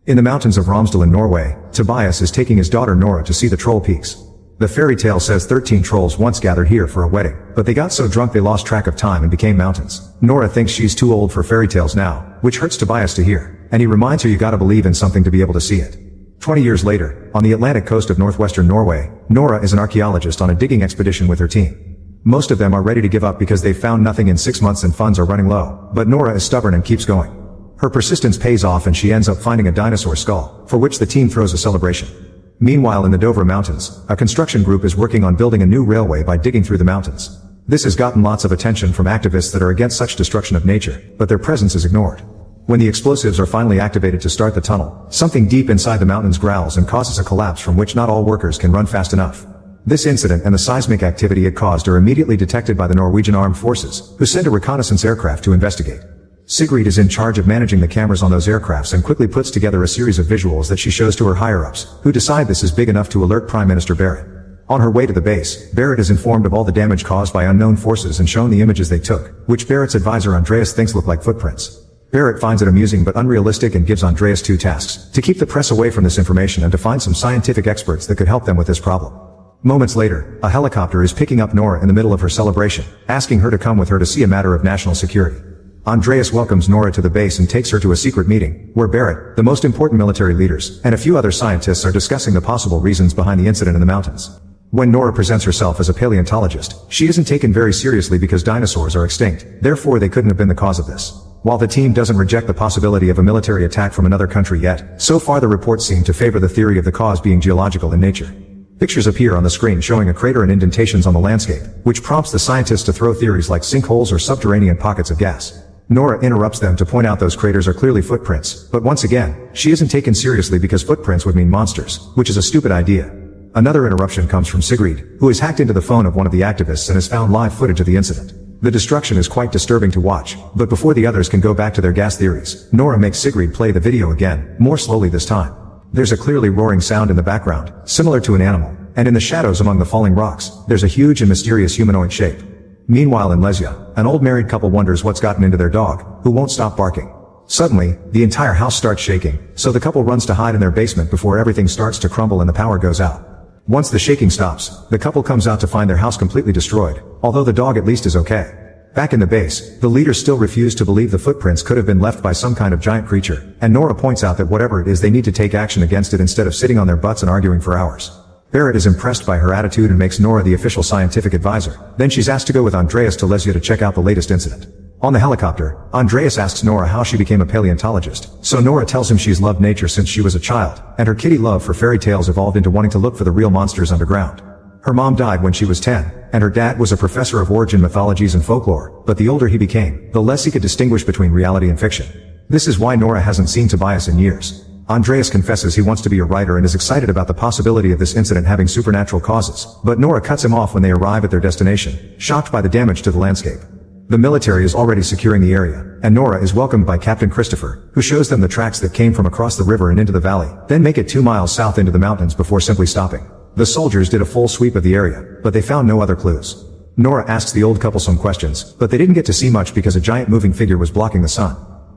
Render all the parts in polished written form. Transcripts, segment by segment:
In the mountains of Romsdal in Norway, Tobias is taking his daughter Nora to see the troll peaks. The fairy tale says 13 trolls once gathered here for a wedding, but they got so drunk they lost track of time and became mountains. Nora thinks she's too old for fairy tales now, which hurts Tobias to hear, and he reminds her you gotta believe in something to be able to see it. 20 years later, on the Atlantic coast of northwestern Norway, Nora is an archaeologist on a digging expedition with her team. Most of them are ready to give up because they've found nothing in 6 months and funds are running low, but Nora is stubborn and keeps going. Her persistence pays off and she ends up finding a dinosaur skull, for which the team throws a celebration. Meanwhile in the Dovre mountains, a construction group is working on building a new railway by digging through the mountains. This has gotten lots of attention from activists that are against such destruction of nature, but their presence is ignored. When the explosives are finally activated to start the tunnel, something deep inside the mountains growls and causes a collapse from which not all workers can run fast enough. This incident and the seismic activity it caused are immediately detected by the Norwegian Armed Forces, who send a reconnaissance aircraft to investigate. Sigrid is in charge of managing the cameras on those aircrafts and quickly puts together a series of visuals that she shows to her higher-ups, who decide this is big enough to alert Prime Minister Barrett. On her way to the base, Barrett is informed of all the damage caused by unknown forces and shown the images they took, which Barrett's advisor Andreas thinks look like footprints. Barrett finds it amusing but unrealistic and gives Andreas 2 tasks: to keep the press away from this information and to find some scientific experts that could help them with this problem. Moments later, a helicopter is picking up Nora in the middle of her celebration, asking her to come with her to see a matter of national security. Andreas welcomes Nora to the base and takes her to a secret meeting, where Barrett, the most important military leaders, and a few other scientists are discussing the possible reasons behind the incident in the mountains. When Nora presents herself as a paleontologist, she isn't taken very seriously because dinosaurs are extinct, therefore they couldn't have been the cause of this. While the team doesn't reject the possibility of a military attack from another country yet, so far the reports seem to favor the theory of the cause being geological in nature. Pictures appear on the screen showing a crater and indentations on the landscape, which prompts the scientists to throw theories like sinkholes or subterranean pockets of gas. Nora interrupts them to point out those craters are clearly footprints, but once again, she isn't taken seriously because footprints would mean monsters, which is a stupid idea. Another interruption comes from Sigrid, who has hacked into the phone of one of the activists and has found live footage of the incident. The destruction is quite disturbing to watch, but before the others can go back to their gas theories, Nora makes Sigrid play the video again, more slowly this time. There's a clearly roaring sound in the background, similar to an animal, and in the shadows among the falling rocks, there's a huge and mysterious humanoid shape. Meanwhile in Lesja, an old married couple wonders what's gotten into their dog, who won't stop barking. Suddenly, the entire house starts shaking, so the couple runs to hide in their basement before everything starts to crumble and the power goes out. Once the shaking stops, the couple comes out to find their house completely destroyed, although the dog at least is okay. Back in the base, the leaders still refuse to believe the footprints could have been left by some kind of giant creature, and Nora points out that whatever it is they need to take action against it instead of sitting on their butts and arguing for hours. Barrett is impressed by her attitude and makes Nora the official scientific advisor. Then she's asked to go with Andreas to Lesja to check out the latest incident. On the helicopter, Andreas asks Nora how she became a paleontologist, so Nora tells him she's loved nature since she was a child, and her kitty love for fairy tales evolved into wanting to look for the real monsters underground. Her mom died when she was 10, and her dad was a professor of origin mythologies and folklore, but the older he became, the less he could distinguish between reality and fiction. This is why Nora hasn't seen Tobias in years. Andreas confesses he wants to be a writer and is excited about the possibility of this incident having supernatural causes, but Nora cuts him off when they arrive at their destination, shocked by the damage to the landscape. The military is already securing the area, and Nora is welcomed by Captain Christopher, who shows them the tracks that came from across the river and into the valley, then make it 2 miles south into the mountains before simply stopping. The soldiers did a full sweep of the area, but they found no other clues. Nora asks the old couple some questions, but they didn't get to see much because a giant moving figure was blocking the sun.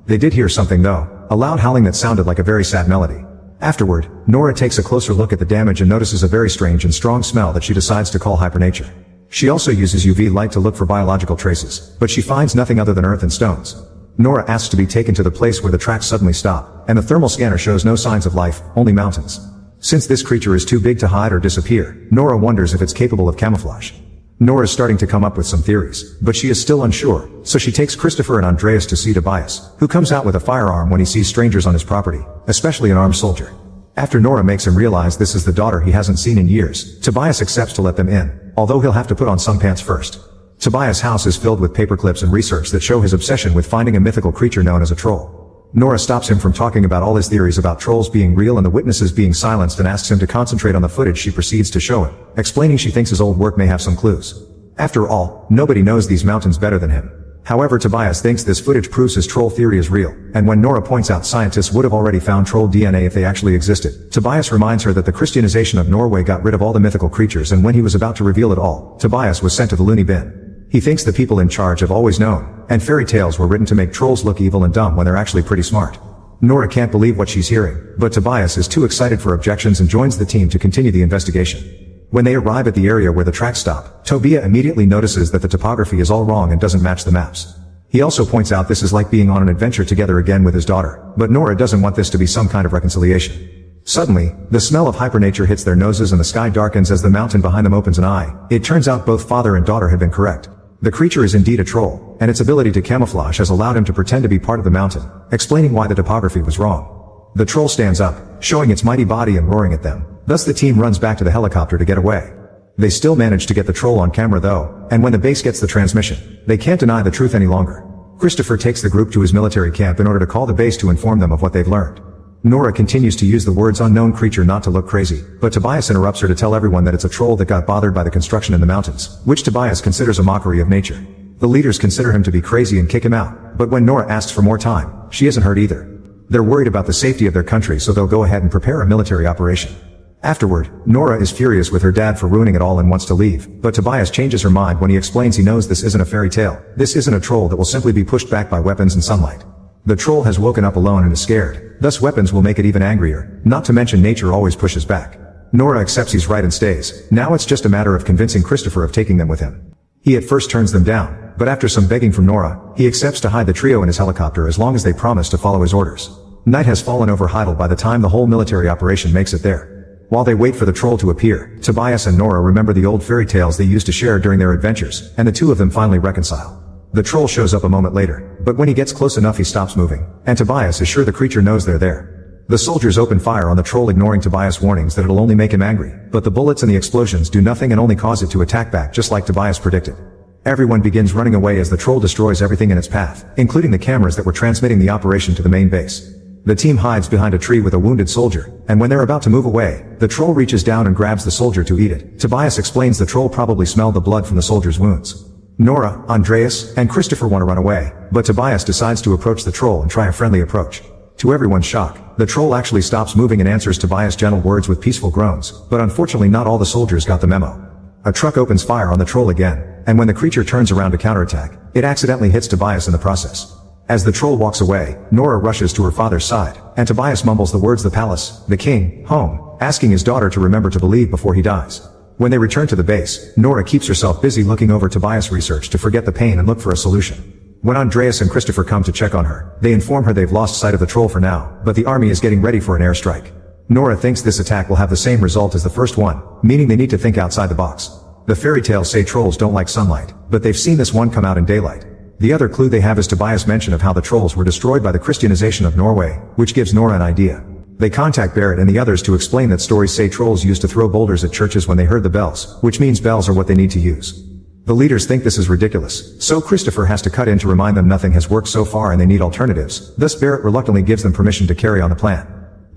They did hear something though, a loud howling that sounded like a very sad melody. Afterward, Nora takes a closer look at the damage and notices a very strange and strong smell that she decides to call hypernature. She also uses UV light to look for biological traces, but she finds nothing other than earth and stones. Nora asks to be taken to the place where the tracks suddenly stop, and the thermal scanner shows no signs of life, only mountains. Since this creature is too big to hide or disappear, Nora wonders if it's capable of camouflage. Nora's starting to come up with some theories, but she is still unsure, so she takes Christopher and Andreas to see Tobias, who comes out with a firearm when he sees strangers on his property, especially an armed soldier. After Nora makes him realize this is the daughter he hasn't seen in years, Tobias accepts to let them in, although he'll have to put on some pants first. Tobias' house is filled with paperclips and research that show his obsession with finding a mythical creature known as a troll. Nora stops him from talking about all his theories about trolls being real and the witnesses being silenced and asks him to concentrate on the footage she proceeds to show him, explaining she thinks his old work may have some clues. After all, nobody knows these mountains better than him. However, Tobias thinks this footage proves his troll theory is real, and when Nora points out scientists would have already found troll DNA if they actually existed, Tobias reminds her that the Christianization of Norway got rid of all the mythical creatures, and when he was about to reveal it all, Tobias was sent to the loony bin. He thinks the people in charge have always known, and fairy tales were written to make trolls look evil and dumb when they're actually pretty smart. Nora can't believe what she's hearing, but Tobias is too excited for objections and joins the team to continue the investigation. When they arrive at the area where the tracks stop, Tobia immediately notices that the topography is all wrong and doesn't match the maps. He also points out this is like being on an adventure together again with his daughter, but Nora doesn't want this to be some kind of reconciliation. Suddenly, the smell of hypernature hits their noses and the sky darkens as the mountain behind them opens an eye. It turns out both father and daughter had been correct. The creature is indeed a troll, and its ability to camouflage has allowed him to pretend to be part of the mountain, explaining why the topography was wrong. The troll stands up, showing its mighty body and roaring at them. Thus the team runs back to the helicopter to get away. They still manage to get the troll on camera though, and when the base gets the transmission, they can't deny the truth any longer. Christopher takes the group to his military camp in order to call the base to inform them of what they've learned. Nora continues to use the words unknown creature not to look crazy, but Tobias interrupts her to tell everyone that it's a troll that got bothered by the construction in the mountains, which Tobias considers a mockery of nature. The leaders consider him to be crazy and kick him out, but when Nora asks for more time, she isn't hurt either. They're worried about the safety of their country, so they'll go ahead and prepare a military operation. Afterward, Nora is furious with her dad for ruining it all and wants to leave, but Tobias changes her mind when he explains he knows this isn't a fairy tale. This isn't a troll that will simply be pushed back by weapons and sunlight. The troll has woken up alone and is scared, thus weapons will make it even angrier, not to mention nature always pushes back. Nora accepts he's right and stays. Now it's just a matter of convincing Christopher of taking them with him. He at first turns them down, but after some begging from Nora, he accepts to hide the trio in his helicopter as long as they promise to follow his orders. Night has fallen over Heidel by the time the whole military operation makes it there. While they wait for the troll to appear, Tobias and Nora remember the old fairy tales they used to share during their adventures, and the two of them finally reconcile. The troll shows up a moment later, but when he gets close enough he stops moving, and Tobias is sure the creature knows they're there. The soldiers open fire on the troll, ignoring Tobias' warnings that it'll only make him angry, but the bullets and the explosions do nothing and only cause it to attack back just like Tobias predicted. Everyone begins running away as the troll destroys everything in its path, including the cameras that were transmitting the operation to the main base. The team hides behind a tree with a wounded soldier, and when they're about to move away, the troll reaches down and grabs the soldier to eat it. Tobias explains the troll probably smelled the blood from the soldier's wounds. Nora, Andreas, and Christopher want to run away, but Tobias decides to approach the troll and try a friendly approach. To everyone's shock, the troll actually stops moving and answers Tobias' gentle words with peaceful groans, but unfortunately not all the soldiers got the memo. A truck opens fire on the troll again, and when the creature turns around to counterattack, it accidentally hits Tobias in the process. As the troll walks away, Nora rushes to her father's side, and Tobias mumbles the words the palace, the king, home, asking his daughter to remember to believe before he dies. When they return to the base, Nora keeps herself busy looking over Tobias' research to forget the pain and look for a solution. When Andreas and Christopher come to check on her, they inform her they've lost sight of the troll for now, but the army is getting ready for an airstrike. Nora thinks this attack will have the same result as the first one, meaning they need to think outside the box. The fairy tales say trolls don't like sunlight, but they've seen this one come out in daylight. The other clue they have is Tobias' mention of how the trolls were destroyed by the Christianization of Norway, which gives Nora an idea. They contact Barrett and the others to explain that stories say trolls used to throw boulders at churches when they heard the bells, which means bells are what they need to use. The leaders think this is ridiculous, so Christopher has to cut in to remind them nothing has worked so far and they need alternatives. Thus Barrett reluctantly gives them permission to carry on the plan.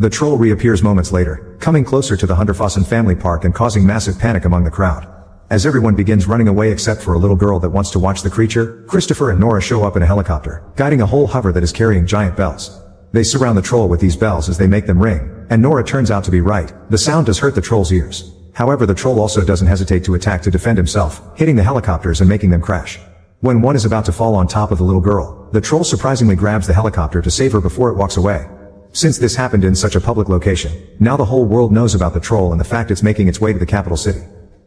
The troll reappears moments later, coming closer to the Hunderfossen family park and causing massive panic among the crowd. As everyone begins running away except for a little girl that wants to watch the creature, Christopher and Nora show up in a helicopter, guiding a whole hover that is carrying giant bells. They surround the troll with these bells as they make them ring, and Nora turns out to be right. The sound does hurt the troll's ears. However, the troll also doesn't hesitate to attack to defend himself, hitting the helicopters and making them crash. When one is about to fall on top of the little girl, the troll surprisingly grabs the helicopter to save her before it walks away. Since this happened in such a public location, now the whole world knows about the troll and the fact it's making its way to the capital city.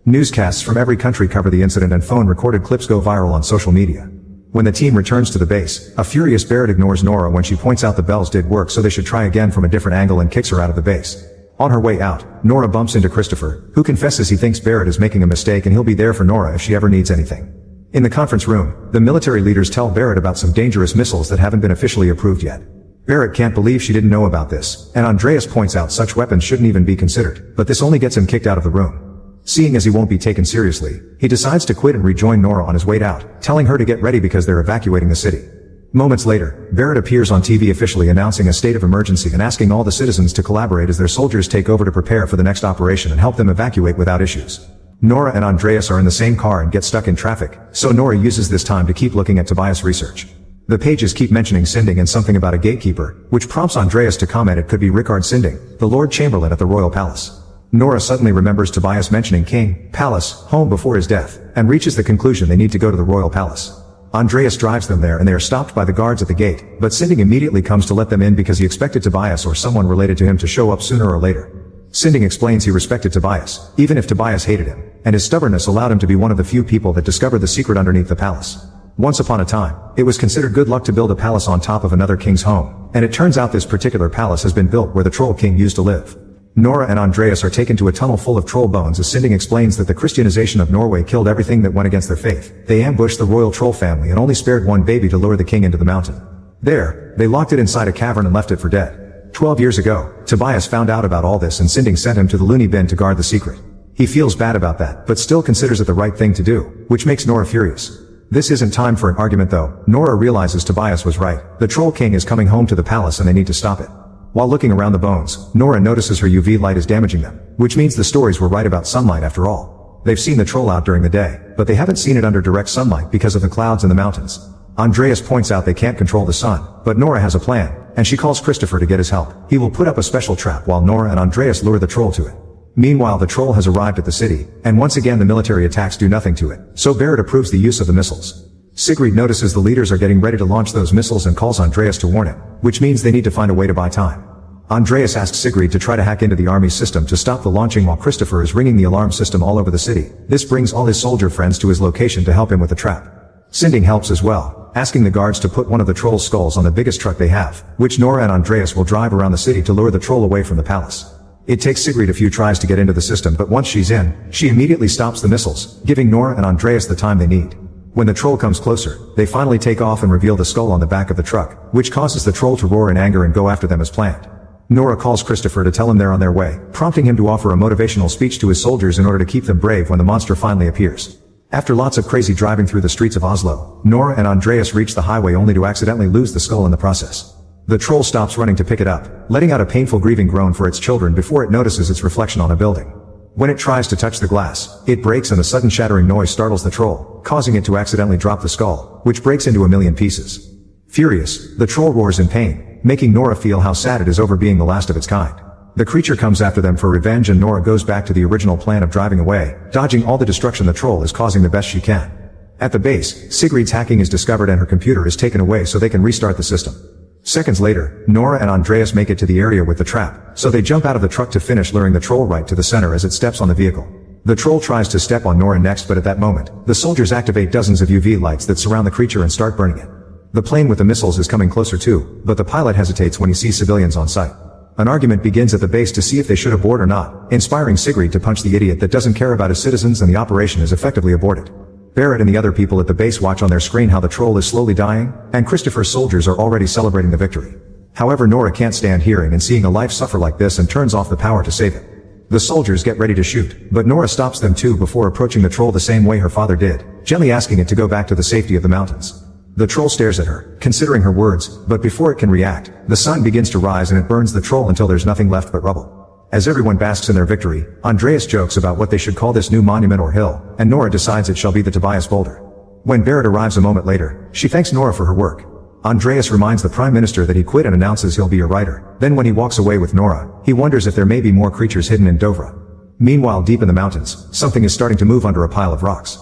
Newscasts from every country cover the incident and phone-recorded clips go viral on social media. When the team returns to the base, a furious Barrett ignores Nora when she points out the bells did work, so they should try again from a different angle, and kicks her out of the base. On her way out, Nora bumps into Christopher, who confesses he thinks Barrett is making a mistake and he'll be there for Nora if she ever needs anything. In the conference room, the military leaders tell Barrett about some dangerous missiles that haven't been officially approved yet. Barrett can't believe she didn't know about this, and Andreas points out such weapons shouldn't even be considered, but this only gets him kicked out of the room. Seeing as he won't be taken seriously, he decides to quit and rejoin Nora on his way out, telling her to get ready because they're evacuating the city. Moments later, Barrett appears on TV officially announcing a state of emergency and asking all the citizens to collaborate as their soldiers take over to prepare for the next operation and help them evacuate without issues. Nora and Andreas are in the same car and get stuck in traffic, so Nora uses this time to keep looking at Tobias' research. The pages keep mentioning Sinding and something about a gatekeeper, which prompts Andreas to comment it could be Rickard Sinding, the Lord Chamberlain at the Royal Palace. Nora suddenly remembers Tobias mentioning king, palace, home before his death, and reaches the conclusion they need to go to the Royal Palace. Andreas drives them there and they are stopped by the guards at the gate, but Sinding immediately comes to let them in because he expected Tobias or someone related to him to show up sooner or later. Sinding explains he respected Tobias, even if Tobias hated him, and his stubbornness allowed him to be one of the few people that discovered the secret underneath the palace. Once upon a time, it was considered good luck to build a palace on top of another king's home, and it turns out this particular palace has been built where the Troll King used to live. Nora and Andreas are taken to a tunnel full of troll bones as Sinding explains that the Christianization of Norway killed everything that went against their faith. They ambushed the royal troll family and only spared one baby to lure the king into the mountain. There, they locked it inside a cavern and left it for dead. 12 years ago, Tobias found out about all this and Sinding sent him to the loony bin to guard the secret. He feels bad about that, but still considers it the right thing to do, which makes Nora furious. This isn't time for an argument though. Nora realizes Tobias was right. The Troll King is coming home to the palace and they need to stop it. While looking around the bones, Nora notices her UV light is damaging them, which means the stories were right about sunlight after all. They've seen the troll out during the day, but they haven't seen it under direct sunlight because of the clouds in the mountains. Andreas points out they can't control the sun, but Nora has a plan, and she calls Christopher to get his help. He will put up a special trap while Nora and Andreas lure the troll to it. Meanwhile, the troll has arrived at the city, and once again the military attacks do nothing to it, so Barrett approves the use of the missiles. Sigrid notices the leaders are getting ready to launch those missiles and calls Andreas to warn him, which means they need to find a way to buy time. Andreas asks Sigrid to try to hack into the army's system to stop the launching while Christopher is ringing the alarm system all over the city. This brings all his soldier friends to his location to help him with the trap. Sinding helps as well, asking the guards to put one of the troll's skulls on the biggest truck they have, which Nora and Andreas will drive around the city to lure the troll away from the palace. It takes Sigrid a few tries to get into the system, but once she's in, she immediately stops the missiles, giving Nora and Andreas the time they need. When the troll comes closer, they finally take off and reveal the skull on the back of the truck, which causes the troll to roar in anger and go after them as planned. Nora calls Christopher to tell him they're on their way, prompting him to offer a motivational speech to his soldiers in order to keep them brave when the monster finally appears. After lots of crazy driving through the streets of Oslo, Nora and Andreas reach the highway only to accidentally lose the skull in the process. The troll stops running to pick it up, letting out a painful grieving groan for its children before it notices its reflection on a building. When it tries to touch the glass, it breaks and a sudden shattering noise startles the troll, causing it to accidentally drop the skull, which breaks into a million pieces. Furious, the troll roars in pain, making Nora feel how sad it is over being the last of its kind. The creature comes after them for revenge and Nora goes back to the original plan of driving away, dodging all the destruction the troll is causing the best she can. At the base, Sigrid's hacking is discovered and her computer is taken away so they can restart the system. Seconds later, Nora and Andreas make it to the area with the trap, so they jump out of the truck to finish luring the troll right to the center as it steps on the vehicle. The troll tries to step on Nora next, but at that moment, the soldiers activate dozens of UV lights that surround the creature and start burning it. The plane with the missiles is coming closer too, but the pilot hesitates when he sees civilians on site. An argument begins at the base to see if they should abort or not, inspiring Sigrid to punch the idiot that doesn't care about his citizens, and the operation is effectively aborted. Barrett and the other people at the base watch on their screen how the troll is slowly dying, and Christopher's soldiers are already celebrating the victory. However, Nora can't stand hearing and seeing a life suffer like this and turns off the power to save it. The soldiers get ready to shoot, but Nora stops them too before approaching the troll the same way her father did, gently asking it to go back to the safety of the mountains. The troll stares at her, considering her words, but before it can react, the sun begins to rise and it burns the troll until there's nothing left but rubble. As everyone basks in their victory, Andreas jokes about what they should call this new monument or hill, and Nora decides it shall be the Tobias Boulder. When Barrett arrives a moment later, she thanks Nora for her work. Andreas reminds the Prime Minister that he quit and announces he'll be a writer. Then when he walks away with Nora, he wonders if there may be more creatures hidden in Dovre. Meanwhile, deep in the mountains, something is starting to move under a pile of rocks.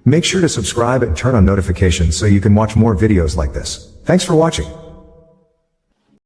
Make sure to subscribe and turn on notifications so you can watch more videos like this. Thanks for watching.